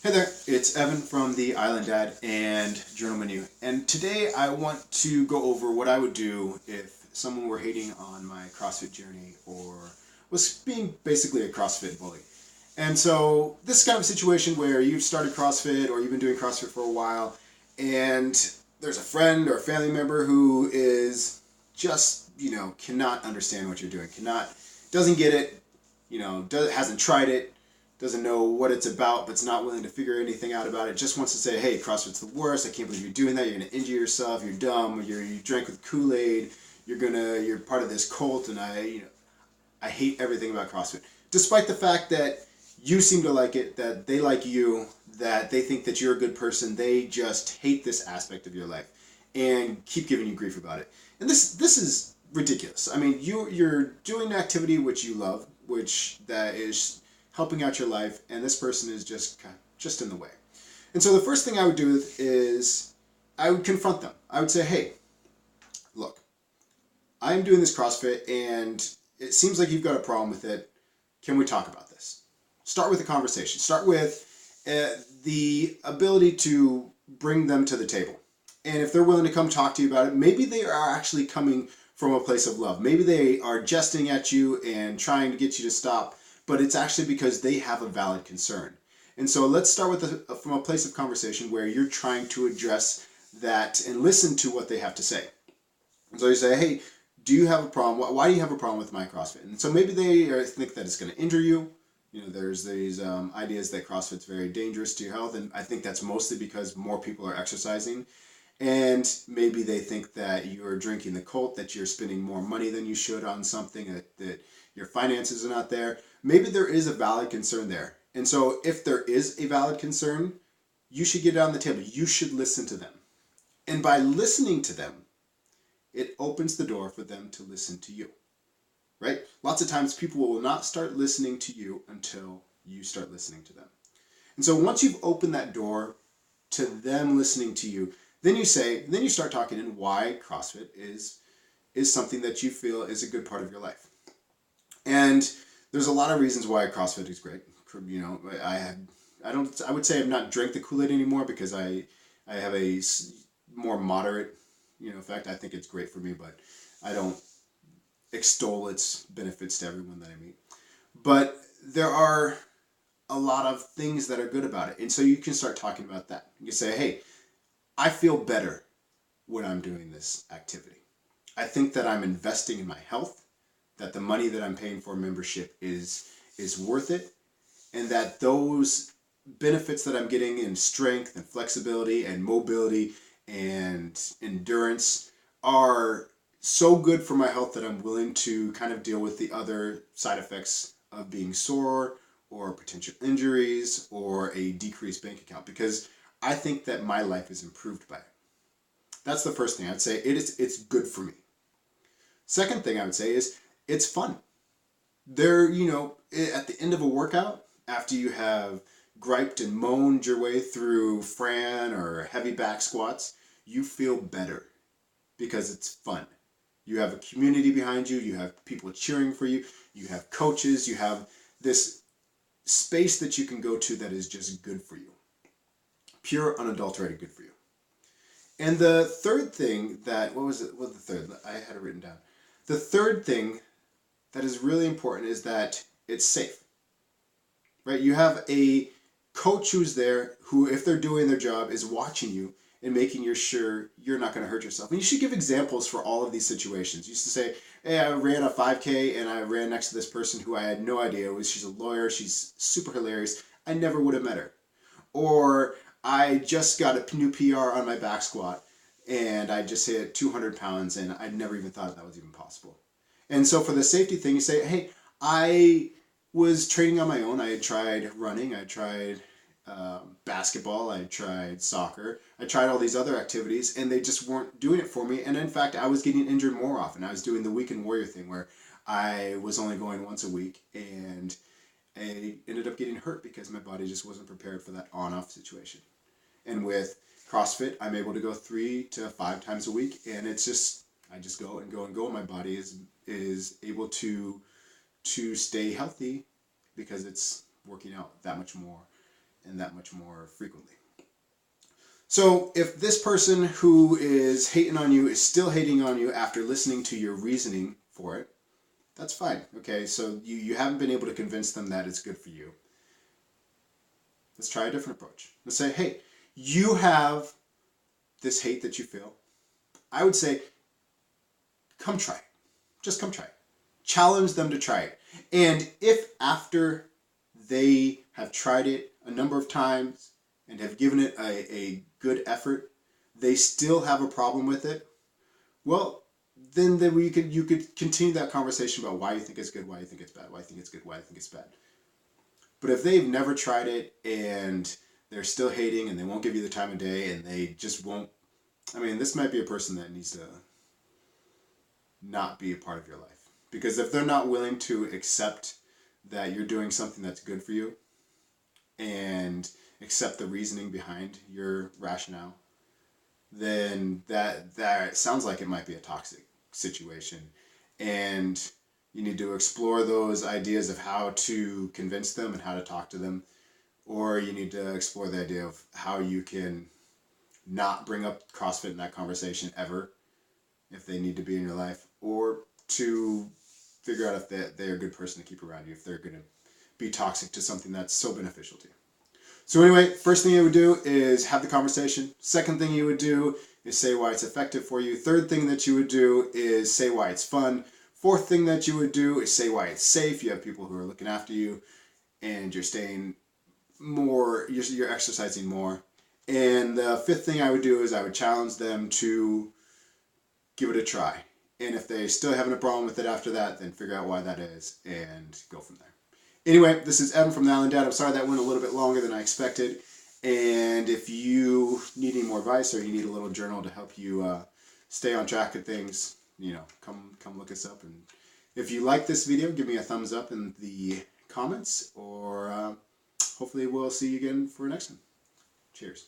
Hey there, it's Evan from the Island Dad and Journal Menu, and today I want to go over what I would do if someone were hating on my CrossFit journey or was being basically a CrossFit bully. And so this is kind of a situation where you've started CrossFit or you've been doing CrossFit for a while, and there's a friend or a family member who is just, cannot understand what you're doing, doesn't get it, hasn't tried it, doesn't know what it's about, but's not willing to figure anything out about it, just wants to say, hey, CrossFit's the worst, I can't believe you're doing that, you're going to injure yourself, you're dumb, you drank with Kool-Aid, you're part of this cult, and I hate everything about CrossFit. Despite the fact that you seem to like it, that they like you, that they think that you're a good person, they just hate this aspect of your life and keep giving you grief about it. And this is ridiculous. I mean, you're doing an activity which you love, which that is helping out your life, and this person is just in the way. And so the first thing I would do is I would confront them. I would say, hey, look, I'm doing this CrossFit and it seems like you've got a problem with it. Can we talk about this? Start with a conversation. Start with the ability to bring them to the table. And if they're willing to come talk to you about it, maybe they are actually coming from a place of love. Maybe they are jesting at you and trying to get you to stop, but it's actually because they have a valid concern. And so let's start with from a place of conversation where you're trying to address that and listen to what they have to say. And so you say, hey, do you have a problem? Why do you have a problem with my CrossFit? And so maybe they think that it's going to injure you. There's these ideas that CrossFit's very dangerous to your health, and I think that's mostly because more people are exercising. And maybe they think that you're drinking the cult, that you're spending more money than you should on something, that your finances are not there. Maybe there is a valid concern there. And so if there is a valid concern, you should get it on the table. You should listen to them. And by listening to them, it opens the door for them to listen to you. Right? Lots of times people will not start listening to you until you start listening to them. And so once you've opened that door to them listening to you, then you start talking in why CrossFit is something that you feel is a good part of your life. And there's a lot of reasons why CrossFit is great. I would say I've not drank the Kool-Aid anymore because I have a more moderate, effect. I think it's great for me, but I don't extol its benefits to everyone that I meet. But there are a lot of things that are good about it. And so you can start talking about that. You can say, hey, I feel better when I'm doing this activity. I think that I'm investing in my health, that the money that I'm paying for membership is worth it, and that those benefits that I'm getting in strength and flexibility and mobility and endurance are so good for my health that I'm willing to kind of deal with the other side effects of being sore or potential injuries or a decreased bank account, because I think that my life is improved by it. That's the first thing I'd say. It's good for me. Second thing I would say is it's fun. At the end of a workout, after you have griped and moaned your way through Fran or heavy back squats, you feel better because it's fun. You have a community behind you, you have people cheering for you, you have coaches, you have this space that you can go to that is just good for you. Pure, unadulterated good for you. And the third thing what was the third? I had it written down. The third thing that is really important is that it's safe. Right? You have a coach who's there who, if they're doing their job, is watching you and making sure you're not going to hurt yourself. And you should give examples for all of these situations. You used to say, hey, I ran a 5K and I ran next to this person who I had no idea she's a lawyer, she's super hilarious, I never would have met her. Or I just got a new PR on my back squat and I just hit 200 pounds and I never even thought that was even possible. And so for the safety thing, you say, hey, I was training on my own. I had tried running, I tried basketball, I tried soccer, I tried all these other activities, and they just weren't doing it for me. And in fact, I was getting injured more often. I was doing the weekend warrior thing where I was only going once a week, and I ended up getting hurt because my body just wasn't prepared for that on-off situation. And with CrossFit, I'm able to go 3 to 5 times a week, and it's just, I just go and go and go. My body is able to stay healthy because it's working out that much more and that much more frequently. So if this person who is hating on you is still hating on you after listening to your reasoning for it, that's fine. Okay, so you haven't been able to convince them that it's good for you. Let's try a different approach. Let's say, hey, you have this hate that you feel. I would say, come try it. Just come try it. Challenge them to try it. And if after they have tried it a number of times and have given it a good effort, they still have a problem with it, well, then you could continue that conversation about why you think it's good, why you think it's bad, why you think it's good, why you think it's bad. But if they've never tried it and they're still hating and they won't give you the time of day and they just won't, I mean, this might be a person that needs to not be a part of your life. Because if they're not willing to accept that you're doing something that's good for you and accept the reasoning behind your rationale, then that sounds like it might be a toxic situation. And you need to explore those ideas of how to convince them and how to talk to them. Or you need to explore the idea of how you can not bring up CrossFit in that conversation ever if they need to be in your life. Or to figure out if they're a good person to keep around you, if they're going to be toxic to something that's so beneficial to you. So anyway, first thing you would do is have the conversation. Second thing you would do is say why it's effective for you. Third thing that you would do is say why it's fun. Fourth thing that you would do is say why it's safe. You have people who are looking after you and you're staying more, you're exercising more. And the fifth thing I would do is I would challenge them to give it a try. And if they're still having a problem with it after that, then figure out why that is and go from there. Anyway, this is Evan from the Island Dad. I'm sorry that went a little bit longer than I expected. And if you need any more advice or you need a little journal to help you stay on track of things, come look us up. And if you like this video, give me a thumbs up in the comments, or hopefully we'll see you again for next time. Cheers.